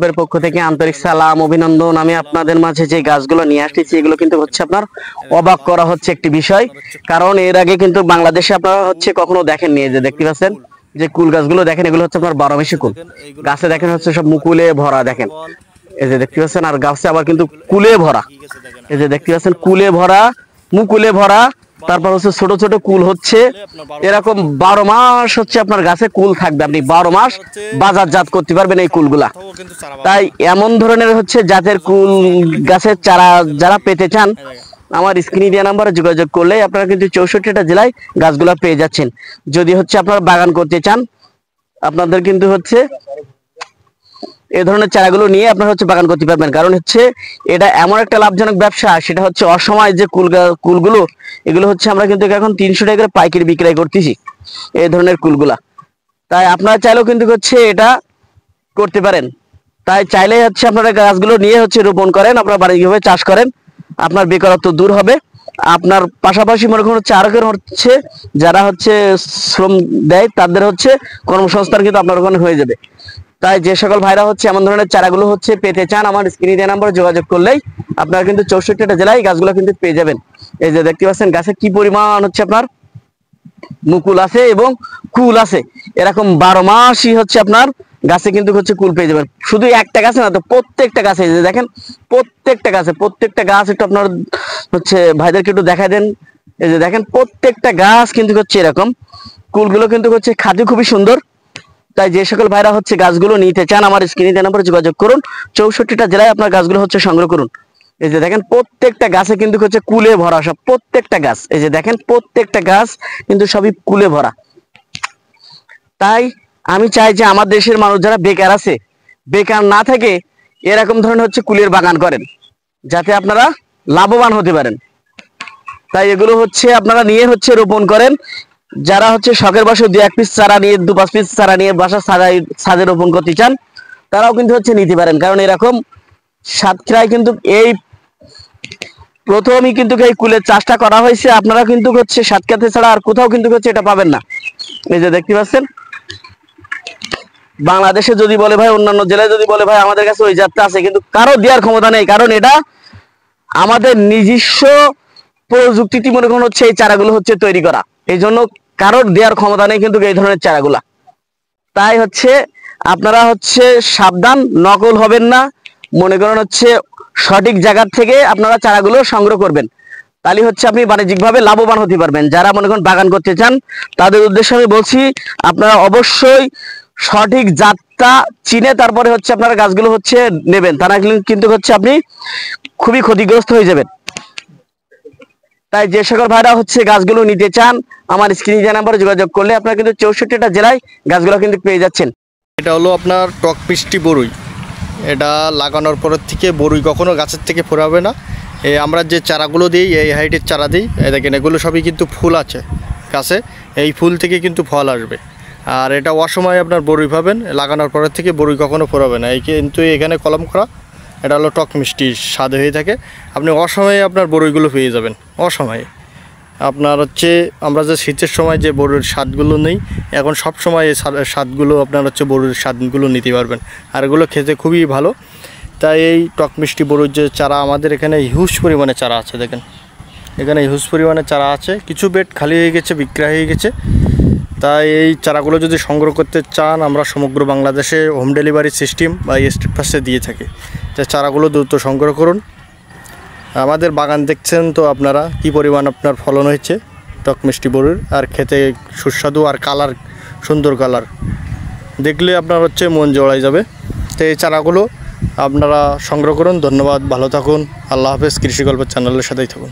এর পক্ষ থেকে আন্তরিক সালাম অভিনন্দন। আমি আপনাদের মাঝে যে গাছগুলো নিয়ে আসতেছি এগুলো কিন্তু হচ্ছে আপনার অবাক করা হচ্ছে একটি বিষয়, কারণ এর আগে কিন্তু বাংলাদেশে আপনারা হচ্ছে কখনো দেখেননি। এই যে দেখতে পাচ্ছেন যে কুল গাছগুলো দেখেন, এগুলো হচ্ছে আপনার 12 মাসি কুল গাছে দেখেন হচ্ছে সব মুকুলে ভরা। দেখেন এই যে দেখতে পাচ্ছেন, আর গাছে আবার কিন্তু কুলে ভরা। এই যে দেখতে পাচ্ছেন কুলে ভরা, মুকুলে ভরা, তারপর হচ্ছে ছোট ছোট কুল হচ্ছে এরকম 12 মাস হচ্ছে আপনার গাছে কুল থাকবে। আপনি 12 মাস বাজারজাত করতে পারবেন এই কুলগুলা। তাই এমন ধরনের হচ্ছে জাতের কুল গাছের চারা যারা পেতে চান, আমার স্ক্রিনে দেওয়া নাম্বারে যোগাযোগ করলে আপনারা কিন্তু 64টা জেলায় গাছগুলা পেয়ে যাচ্ছেন। যদি হচ্ছে আপনারা বাগান করতে চান, আপনাদের কিন্তু হচ্ছে এই ধরনের চারাগুলো নিয়ে আপনারা হচ্ছে বাগান করতে পারবেন। কারণ হচ্ছে এটা এমন একটা লাভজনক ব্যবসা, সেটা হচ্ছে অসময় যে কুলগুলো এগুলো হচ্ছে আমরা কিন্তু এখন 300 টাকা করে পাইকারি বিক্রয় করতেছি এই ধরনের কুলগুলা। তাই আপনারা চাইলেও কিন্তু হচ্ছে এটা করতে পারেন। তাই চাইলে হচ্ছে আপনারা গাছগুলো নিয়ে হচ্ছে রোপণ করেন, আপনারা বাণিজ্যিকভাবে চাষ করেন, আপনার বেকারত্ব দূর হবে। আপনার পাশাপাশি মনে করুন হচ্ছে আরো হচ্ছে যারা হচ্ছে শ্রম দেয় তাদের হচ্ছে কর্মসংস্থান কিন্তু আপনার ওখানে হয়ে যাবে। তাই যে সকল ভাইরা হচ্ছে এমন ধরনের চারাগুলো হচ্ছে পেতে চান, আমার স্ক্রিনে দেওয়া নাম্বারে যোগাযোগ করলেই আপনারা কিন্তু 64টা জেলায় গাছগুলো কিন্তু পেয়ে যাবেন। এই যে দেখতে পাচ্ছেন গাছে কি পরিমাণ হচ্ছে আপনার মুকুল আছে এবং কুল আছে। এরকম 12 মাসই হচ্ছে আপনার গাছে কিন্তু হচ্ছে কুল পেয়ে যাবেন। শুধু একটা গাছে না, তো প্রত্যেকটা গাছে এই যে দেখেন, প্রত্যেকটা গাছ একটু আপনার হচ্ছে ভাইদেরকে একটু দেখাই দেন। এই যে দেখেন প্রত্যেকটা গাছ কিন্তু হচ্ছে এরকম, কুলগুলো কিন্তু হচ্ছে খাদ্য খুবই সুন্দর। তাই যে সকল ভাইরা হচ্ছে গাছগুলো নিতে চান, আমার স্ক্রিনে দেওয়া নম্বরে যোগাযোগ করুন। 64টা জেলায় আপনার গাছগুলো হচ্ছে সংগ্রহ করুন। এই যে দেখেন প্রত্যেকটা গাছে কিন্তু হচ্ছে কুলে ভরা, সব প্রত্যেকটা গাছ। এই যে দেখেন প্রত্যেকটা গাছ কিন্তু সবই কুলে ভরা। তাই আমি চাই যে আমার দেশের মানুষ যারা বেকার আছে, বেকার না থেকে এরকম ধরনের হচ্ছে কুলের বাগান করেন, যাতে আপনারা লাভবান হতে পারেন। তাই এগুলো হচ্ছে আপনারা নিয়ে হচ্ছে রোপণ করেন। যারা হচ্ছে শখের বসে 2-1 পিস চারা নিয়ে 2-5 পিস চারা নিয়ে বাসা ছাদে রোপণ করতে চান, তারাও কিন্তু হচ্ছে নিতে পারেন। কারণ এরকম সাতক্ষীরায় কিন্তু এই প্রথমই কিন্তু এই কুলের চাষটা করা হয়েছে। আপনারা কিন্তু হচ্ছে সাতক্ষীরাতে ছাড়া আর কোথাও কিন্তু হচ্ছে এটা পাবেন না। এই যে দেখতে পাচ্ছেন, বাংলাদেশে যদি বলে ভাই, অন্যান্য জেলায় যদি বলে ভাই আমাদের কাছে ওই জাতটা আছে, কিন্তু কারো দেওয়ার ক্ষমতা নেই। কারণ এটা আমাদের নিজস্ব প্রযুক্তিতে মনে করেন হচ্ছে এই চারাগুলো হচ্ছে তৈরি করা, এই জন্য কারোর দেওয়ার ক্ষমতা নেই কিন্তু এই ধরনের চারাগুলা। তাই হচ্ছে আপনারা হচ্ছে সাবধান, নকল হবেন না। মনে করেন হচ্ছে সঠিক জায়গা থেকে আপনারা চারাগুলো সংগ্রহ করবেন, তাহলে হচ্ছে আপনি বাণিজ্যিকভাবে লাভবান হতে পারবেন। যারা মনে করেন বাগান করতে চান তাদের উদ্দেশ্যে আমি বলছি, আপনারা অবশ্যই সঠিক জাতটা চিনে তারপরে হচ্ছে আপনারা গাছগুলো হচ্ছে নেবেন, তা না কিন্তু হচ্ছে আপনি খুবই ক্ষতিগ্রস্ত হয়ে যাবেন। তাই যে সকল ভাইরা হচ্ছে গাছগুলো নিতে চান, আমার স্ক্রিনে দেওয়া নাম্বারে যোগাযোগ করলে আপনারা কিন্তু 64টা জেলায় গাছগুলো কিন্তু পেয়ে যাচ্ছেন। এটা হলো আপনার টক মিষ্টি বরুই। এটা লাগানোর পরের থেকে বরুই কখনো গাছের থেকে ফোরাবে না। আমরা যে চারাগুলো দিই এই হাইটের চারা দিই, দেখেন এগুলো সবই কিন্তু ফুল আছে গাছে, এই ফুল থেকে কিন্তু ফল আসবে। আর এটা অসময়ে আপনার বরুই পাবেন, লাগানোর পরের থেকে বরুই কখনো ফোরাবে না। এই কিন্তু এখানে কলম করা, এটা হলো টক মিষ্টি স্বাদ হয়ে থাকে। আপনি অসময়ে আপনার বরুইগুলো পেয়ে যাবেন। অসময়ে আপনার হচ্ছে আমরা যে শীতের সময় যে বরুইয়ের স্বাদগুলো নেই, এখন সব সময় এই স্বাদগুলো আপনার হচ্ছে বরুইয়ের স্বাদগুলো নিতে পারবেন। আর এগুলো খেতে খুবই ভালো। তাই এই টক মিষ্টি বরুইর যে চারা আমাদের এখানে হিউজ পরিমাণে চারা আছে, দেখেন এখানে হিউজ পরিমাণে চারা আছে। কিছু বেড খালি হয়ে গেছে, বিক্রয় হয়ে গেছে। তাই এই চারাগুলো যদি সংগ্রহ করতে চান, আমরা সমগ্র বাংলাদেশে হোম ডেলিভারি সিস্টেম বা স্ট্রিট ফাস্টে দিয়ে থাকি। তাই চারাগুলো দ্রুত সংগ্রহ করুন। আমাদের বাগান দেখছেন তো আপনারা কি পরিমাণ আপনার ফলন হয়েছে টক মিষ্টি বরুইর, আর খেতে সুস্বাদু, আর কালার সুন্দর কালার, দেখলে আপনার হচ্ছে মন জড়াই যাবে। তো এই চারাগুলো আপনারা সংগ্রহ করুন। ধন্যবাদ, ভালো থাকুন, আল্লাহ হাফেজ। কৃষি গল্প চ্যানেলের সাথেই থাকুন।